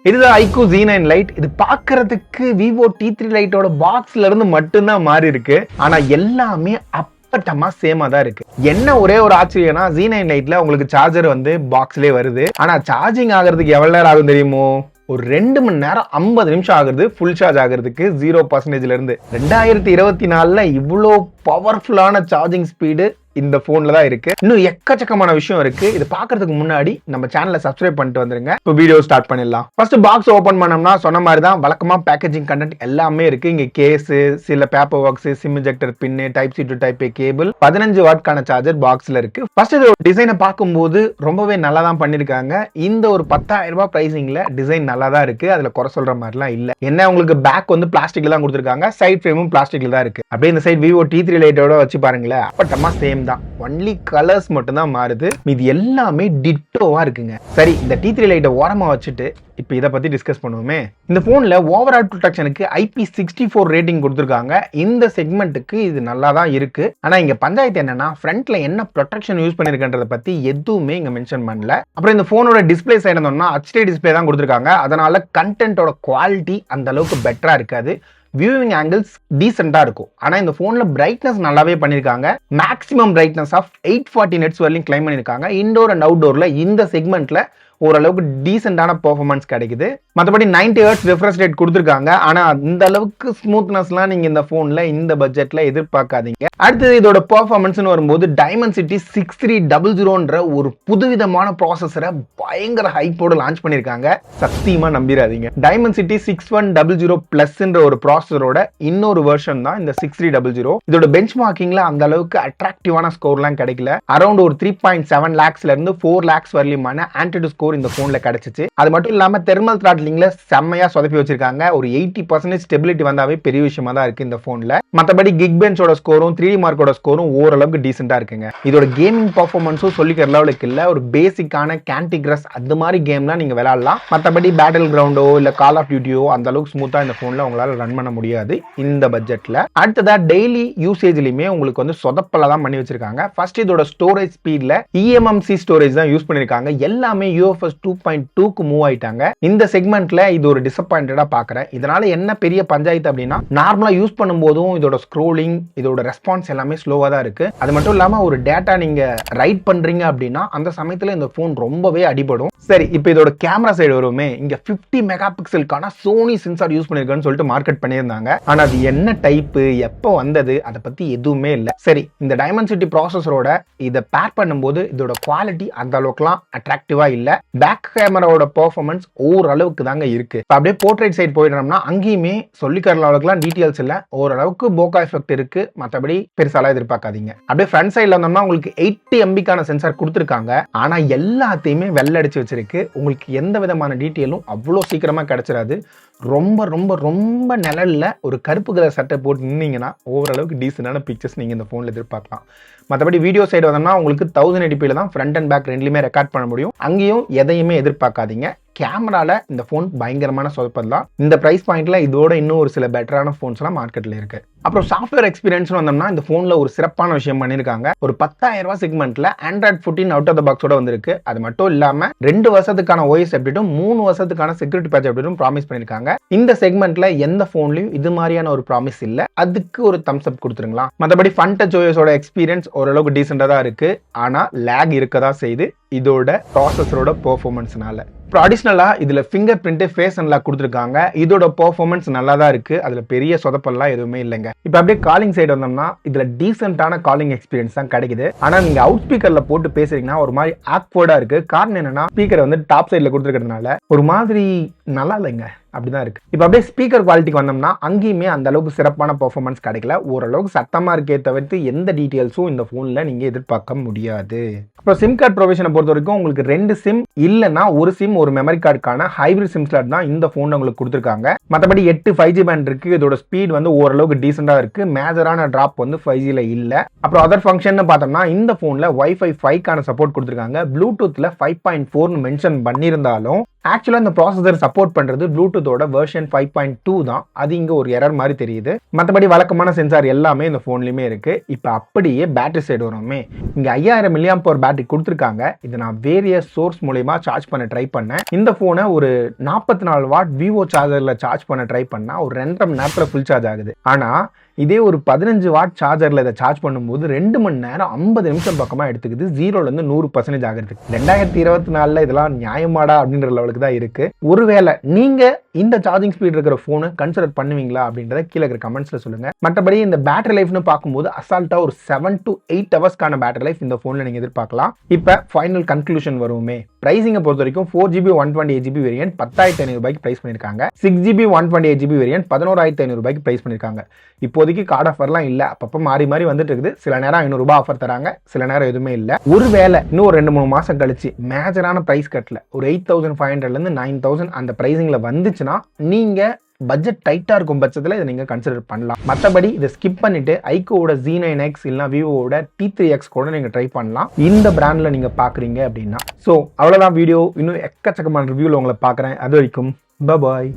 இதுதான் Iqoo Z9 Lite. இது பார்க்கிறதுக்கு Vivo T3 Liteோட பாக்ஸ்ல இருந்து மட்டும்தான் மாறி இருக்கு. ஆனா எல்லாமே அப்பட்டமா சேமா தான் இருக்கு. என்ன ஒரே ஒரு ஆச்சரியம்னா Z9 Liteல உங்களுக்கு சார்ஜர் வந்து பாக்ஸ்லயே வருது. ஆனா சார்ஜிங் ஆகிறதுக்கு எவ்வளவு நேரம் ஆகும் தெரியுமோ? ஒரு 2 மணி நேரம் 50 நிமிஷம் ஆகுது ஃபுல் சார்ஜ் ஆகிறதுக்கு 0% இருந்து. 2024ல இவ்வளோ பவர்ஃபுல்லான சார்ஜிங் ஸ்பீடு இந்த போன்ல தான் இருக்கு. இன்னும் எக்கச்சக்கமான விஷயம் இருக்கு. இது பாக்குறதுக்கு முன்னாடி நம்ம சேனலை சப்ஸ்கிரைப் பண்ணிட்டு வந்துருங்க. இப்போ வீடியோ ஸ்டார்ட் பண்ணிடலாம். ஃபர்ஸ்ட் பாக்ஸ் ஓபன் பண்ணோம்னா சொன்ன மாதிரி தான் வழக்கமா பேக்கேஜிங் கண்டென்ட் எல்லாமே இருக்கு. இங்க கேஸ், சில paper works, sim injector pin, type C to type A cable, 15 வாட்கான சார்ஜர் பாக்ஸ்ல இருக்கு. ஃபர்ஸ்ட் இதோட டிசைனை பார்க்கும்போது ரொம்பவே நல்லா தான் பண்ணிருக்காங்க. இந்த ஒரு 10,000 ரூபாய் பிரைசிங்ல டிசைன் நல்லா தான் இருக்கு. அதுல குறை சொல்ற மாதிரிலாம் இல்ல. என்ன உங்களுக்கு பேக் வந்து பிளாஸ்டிக்ல தான் கொடுத்துருக்காங்க, சைட் ஃப்ரேமும் பிளாஸ்டிக்ல தான் இருக்கு. அப்படியே இந்த சைடு Vivo T3 Liteோட வச்சு பாருங்களேன், அப்பட்டமா சேம் தான். ஒன்லி கலர்ஸ் மட்டும் தான் மாறுது. இது எல்லாமே டிட்டோவா இருக்குங்க. சரி, இந்த T3 Lite ஓரமா வச்சுட்டு இப்போ இதை பத்தி டிஸ்கஸ் பண்ணுவோமே. இந்த போன்ல ஓவரால் ப்ரொடெக்ஷனுக்கு IP64 ரேட்டிங் கொடுத்துருக்காங்க. இந்த செக்மெண்ட்டுக்கு இது நல்லா தான் இருக்கு. ஆனா இங்க பஞ்சாயத்து என்னன்னா, ஃப்ரண்ட்ல என்ன ப்ரொடெக்ஷன் யூஸ் பண்ணிருக்கன்றத பத்தி எதுவுமே இங்க மென்ஷன் பண்ணல. அப்புறம் இந்த போனோட டிஸ்பிளே சைடு இருந்தோம்னா HD டிஸ்பிளே தான் கொடுத்துருக்காங்க. அதனால கண்டென்ட்டோட குவாலிட்டி அந்த அளவுக்கு பெட்டரா இருக்காது. வியூவிங் ஆங்கிள்ஸ் டீசெண்டா இருக்கும். ஆனா இந்த போன்ல பிரைட்னஸ் நல்லாவே பண்ணிருக்காங்க. மேக்ஸிமம் பிரைட்னஸ் ஆஃப் 840 நெட்ஸ் வரையும் கிளைம் பண்ணிருக்காங்க. இன்டோர் அண்ட் அவுட்டோர்ல இந்த செக்மெண்ட்ல ஓரளவுக்கு டீசென்டான பெர்ஃபார்மன்ஸ் கிடைக்குது. மற்றபடி 90 Hz ரெஃப்ரெஷ் ரேட் கொடுத்துருக்காங்க. ஆனா இந்த அளவுக்கு ஸ்மூத்னஸ்லாம் நீங்க இந்த போன்ல இந்த பட்ஜெட்ல எதிர்பார்க்காதீங்க. அடுத்தது இதோட பெர்ஃபார்மன்ஸ்னு வரும்போது Dimensity 6300ன்ற ஒரு புதுவிதமான ப்ராசஸரை பயங்கர ஹைப்போட லான்ச் பண்ணிருக்காங்க. சத்தியமா நம்பிராதீங்க. Dimensity 6100 பிளஸ்ன்ற ஒரு ப்ராசஸரோட இன்னொரு வெர்ஷன் தான் இந்த 6300. இதோட பெஞ்ச் மார்க்கிங்ல அந்த அளவுக்கு அட்ராக்டிவான ஸ்கோர்லாம் கிடைக்கல. அரௌண்ட் ஒரு 3.7 lakhsல இருந்து 4 lakhs வரையிலுமான ஆன்டிடு ஸ்கோர் இந்த போன்ல கிடைச்சிச்சு. அது மட்டும் இல்லாம தெர்மல் த்ராட்லிங்ல செம்மையா சொதப்பி வச்சிருக்காங்க. ஒரு 80% ஸ்டெபிலிட்டி வந்தாவே பெரிய விஷயமா தான் இருக்கு இந்த போன்ல. மத்தபடி கிக் பெஞ்சோட ஸ்கோரும் 3D மார்க்கோட ஸ்கோரும் ஓரளவுக்கு டீசெண்டா இருக்குங்க. இதோட கேமிங் பெர்ஃபார்மன்ஸும் சொல்லிக்கிற லெவலுக்கு இல்ல. ஒரு பேசிக்கான கேண்டி கிரஸ் அது மாதிரி கேம்லாம் நீங்க விளையாடலாம். மத்தபடி பேட்டில் கிரவுண்டோ இல்ல கால் ஆஃப் டியூட்டியோ அந்த அளவுக்கு ஸ்மூத்தா இந்த போன்ல உங்களால ரன் பண்ண முடியாது இந்த பட்ஜெட்ல. அடுத்ததா டெய்லி யூசேஜ்லயுமே உங்களுக்கு வந்து சொதப்பல தான் பண்ணி வச்சிருக்காங்க. ஃபர்ஸ்ட் இதோட ஸ்டோரேஜ் ஸ்பீட்ல eMMC ஸ்டோரேஜ் தான் யூஸ் பண்ணிருக்காங்க. எல்லாமே UFS 2.2க்கு மூவ் ஆயிட்டாங்க. இந்த செக்மெண்ட்ல இது ஒரு டிசப்பாயிண்டடா பாக்குறேன். இதனால என்ன பெரிய பஞ்சாயத்து அப்படின்னா, நார்மலா யூஸ் பண்ணும்போதும் இதோட ஸ்க்ரோலிங், இதோட ரெஸ்பான்ஸ் எல்லாமே ஸ்லோவா தான் இருக்கு. அது மட்டும் இல்லாம ஒரு டேட்டா நீங்க ரைட் பண்றீங்க அப்படின்னா அந்த சமயத்துல இந்த போன் ரொம்பவே அடிபடும். சரி, இப்போ இதோட கேமரா சைடு வருமே. இங்க 50 மெகா பிக்சலுக்கான சோனி சென்சார் யூஸ் பண்ணிருக்கேன்னு சொல்லிட்டு மார்க்கெட் பண்ணியிருந்தாங்க. ஆனா அது என்ன டைப், எப்போ வந்தது, அதை பத்தி எதுவுமே இல்ல. சரி, இந்த Dimensity ப்ராசஸரோட இதை பேர் பண்ணும்போது இதோட குவாலிட்டி அந்த அளவுக்குலாம் அட்ராக்டிவா இல்ல. பேக் கேமராவோட பெர்ஃபார்மன்ஸ் ஓரளவுக்கு தாங்க இருக்கு. அப்படியே போர்ட்ரேட் சைடு போயிட்டோம்னா அங்கேயுமே சொல்லிக்கிற அளவுக்குலாம் டீடைல்ஸ் இல்ல. ஓரளவுக்கு போகா எஃபெக்ட் இருக்கு. மற்றபடி பெருசாலாம் எதிர்பார்க்காதீங்க. அப்படியே ஃப்ரண்ட் சைட்ல வந்தோம்னா உங்களுக்கு 80 MBக்கான சென்சார் கொடுத்துருக்காங்க. ஆனா எல்லாத்தையுமே வெள்ளடிச்சு வச்சிருக்கு. உங்களுக்கு எந்த விதமான டீட்டெயிலும் அவ்வளோ சீக்கிரமா கிடைச்சிடாது. ரொம்ப ரொம்ப ரொம்ப நிழல்ல ஒரு கருப்பு கலர் சட்டை போட்டு நின்னீங்கன்னா ஓரளவுக்கு டீசென்டான பிக்சர்ஸ் நீங்க இந்த போன்ல எதிர்பார்க்கலாம். மற்றபடி வீடியோ சைடு வந்தோம்னா உங்களுக்கு 1080p தான் ஃப்ரண்ட் அண்ட் பேக் ரெண்டுலையுமே ரெக்கார்ட் பண்ண முடியும். அங்கேயும் எதையுமே எதிர்பார்க்காதீங்க. கேமரால இந்த போன் பயங்கரமான சொதப்பல் தான். இந்த பிரைஸ் பாயிண்ட்ல இதோட இன்னும் ஒரு சில பெட்டரான போன்ஸ்லாம் மார்க்கெட்ல இருக்கு. அப்புறம் சாஃப்ட்வேர் எக்ஸ்பீரியன்ஸ் வந்தோம்னா இந்த போன்ல ஒரு சிறப்பான விஷயம் பண்ணிருக்காங்க. ஒரு 10,000 ரூபாய் செக்மெண்ட்ல Android 14 அவுட் ஆஃப் த பாக்ஸோட வந்திருக்கு. அது மட்டும் இல்லாம 2 வருஷத்துக்கான OS அப்டேட்டும் 3 வருஷத்துக்கான செக்யூரிட்டி பேட்ச் அப்டேட்டும் ப்ராமிஸ் பண்ணிருக்காங்க. இந்த செக்மெண்ட்ல எந்த போன்லயும் இது மாதிரியான ஒரு ப்ராமிஸ் இல்ல. அதுக்கு ஒரு தம்ஸ் அப் கொடுத்துருங்களா. மற்றபடி ஃபன் டச் OSோட எக்ஸ்பீரியன்ஸ் ஓரளவுக்கு டீசெண்டா தான் இருக்கு. ஆனா லேக் இருக்கதா செய்து இதோட ப்ராசஸரோட பெர்ஃபார்மன்ஸ்னால. அப்புறம் அடிஷனலா இதுல ஃபிங்கர் பிரிண்ட், ஃபேஸ் அன்லாக் கொடுத்துருக்காங்க. இதோட பெர்ஃபார்மன்ஸ் நல்லா தான் இருக்கு. அதுல பெரிய சொதப்பல்லாம் எதுவுமே இல்லைங்க. இப்போ அப்படியே காலிங் சைடு வந்தோம்னா இதுல டீசென்டான காலிங் எக்ஸ்பீரியன்ஸ் தான் கிடைக்குது. ஆனா நீங்க அவுட் ஸ்பீக்கர்ல போட்டு பேசுறீங்கன்னா ஒரு மாதிரி ஆக்வர்டா இருக்கு. காரணம் என்னன்னா, ஸ்பீக்கர் வந்து டாப் சைட்ல கொடுத்துருக்கிறதுனால ஒரு மாதிரி நல்லா இல்லைங்க. அப்படிதான் இருக்கு. இப்போ அப்படியே ஸ்பீக்கர் குவாலிட்டிக்கு வந்தோம்னா அங்கேயுமே அந்த அளவுக்கு சிறப்பான பெர்ஃபார்மன்ஸ் கிடைக்கல. ஓரளவுக்கு சத்தமா இருக்கே தவிர்த்து எந்த டீடைல்ஸும் இந்த போன்ல நீங்க எதிர்பார்க்க முடியாது. அப்புறம் சிம் கார்டு ப்ரொவிஷனை பொறுத்த வரைக்கும் உங்களுக்கு 2 சிம் இல்லைன்னா ஒரு சிம் ஒரு மெமரி கார்டுக்கான ஹைபிரிட் சிம் ஸ்லாட் தான் இந்த போன்ல உங்களுக்கு கொடுத்துருக்காங்க. மற்றபடி 8 5G பேண்ட் இருக்கு. இதோட ஸ்பீட் வந்து ஓரளவுக்கு டீசெண்டா இருக்கு. மேஜரான டிராப் வந்து 5Gல இல்ல. அப்புறம் அதர் ஃபங்க்ஷன் பார்த்தோம்னா இந்த போன்ல Wi-Fi 5க்கான சப்போர்ட் கொடுத்துருக்காங்க. ப்ளூடூத்ல 5.4 மென்ஷன் பண்ணியிருந்தாலும் ஆக்சுவலாக இந்த ப்ராசஸர் சப்போர்ட் பண்ணுறது ப்ளூடூத்தோட வெர்ஷன் 5.2 தான். அது இங்கே ஒரு எரர் மாதிரி தெரியுது. மற்றபடி வழக்கமான சென்சார் எல்லாமே இந்த ஃபோன்லையுமே இருக்குது. இப்போ அப்படியே பேட்டரி சைடு வருமே, இங்கே 5000 mAh பேட்டரி கொடுத்துருக்காங்க. இதை நான் வேரியஸ் சோர்ஸ் மூலயமா சார்ஜ் பண்ண ட்ரை பண்ணேன். இந்த ஃபோனை ஒரு 44 வாட் விவோ சார்ஜரில் சார்ஜ் பண்ண ட்ரை பண்ணால் ஒரு 2.5 மணி நேரத்தில் ஃபுல் சார்ஜ் ஆகுது. ஆனால் இதே ஒரு 15 வாட் சார்ஜரில் இதை சார்ஜ் பண்ணும்போது 2 மணி நேரம் 50 நிமிஷம் பக்கமாக எடுத்துக்குது 0லேருந்து 100% ஆகிறதுக்கு. 2024 இதெல்லாம் நியாயமாடா அப்படின்ற லெவலுக்கு தான் இருக்குது. ஒருவேளை நீங்கள் இந்த சார்ஜிங் ஸ்பீட் இருக்கிற ஃபோனு கன்சிடர் பண்ணுவீங்களா அப்படின்றத கீழே இருக்கிற கமெண்ட்ஸில் சொல்லுங்கள். மற்றபடி இந்த பேட்டரி லைஃப்னு பார்க்கும்போது அசால்ட்டாக ஒரு 7 to 8 ஹவர்ஸ்க்கான பேட்டரி லைஃப் இந்த ஃபோனில் நீங்கள் எதிர்பார்க்கலாம். இப்போ ஃபைனல் கன்க்ளூஷன் வருமே. பிரைசிங்கை பொறுத்த வரைக்கும் 4GB 128GB வேரியன்ட் 10,500 ரூபாய்க்கு பிரைஸ் பண்ணியிருக்காங்க. 6GB 128GB வேரியன்ட் 11,500 ரூபாய்க்கு பிரைஸ் பண்ணியிருக்காங்க. இப்போதைக்கு கார்டு ஆஃபர்லாம் இல்லை, அப்பப்போ மாறி மாறி வந்துட்டு இருக்குது. சில நேரம் 500 ரூபாய் ஆஃபர் தராங்க, சில நேரம் எதுவுமே இல்லை. ஒருவேளை இன்னும் ஒரு 2-3 மாதம் கழிச்சு மேஜரான பிரைஸ் கட்டில் ஒரு 8,500லேருந்து 9,000 அந்த பிரைசிங்கில் வந்துச்சுன்னா நீங்கள் பட்ஜெட் டைட்டாக இருக்கும் பட்சத்தில் இதை நீங்கள் கன்சிடர் பண்ணலாம். மற்றபடி இதை ஸ்கிப் பண்ணிட்டு ஐக்கோவோட Z9X இல்லைனா விவோவோட T3X கூட நீங்கள் ட்ரை பண்ணலாம் இந்த பிராண்டில் நீங்கள் பார்க்குறீங்க அப்படின்னா. ஸோ அவ்வளோதான் வீடியோ. இன்னும் எக்கச்சக்கமான ரிவ்யூவில் உங்களை பார்க்குறேன். அது வரைக்கும் பாய்.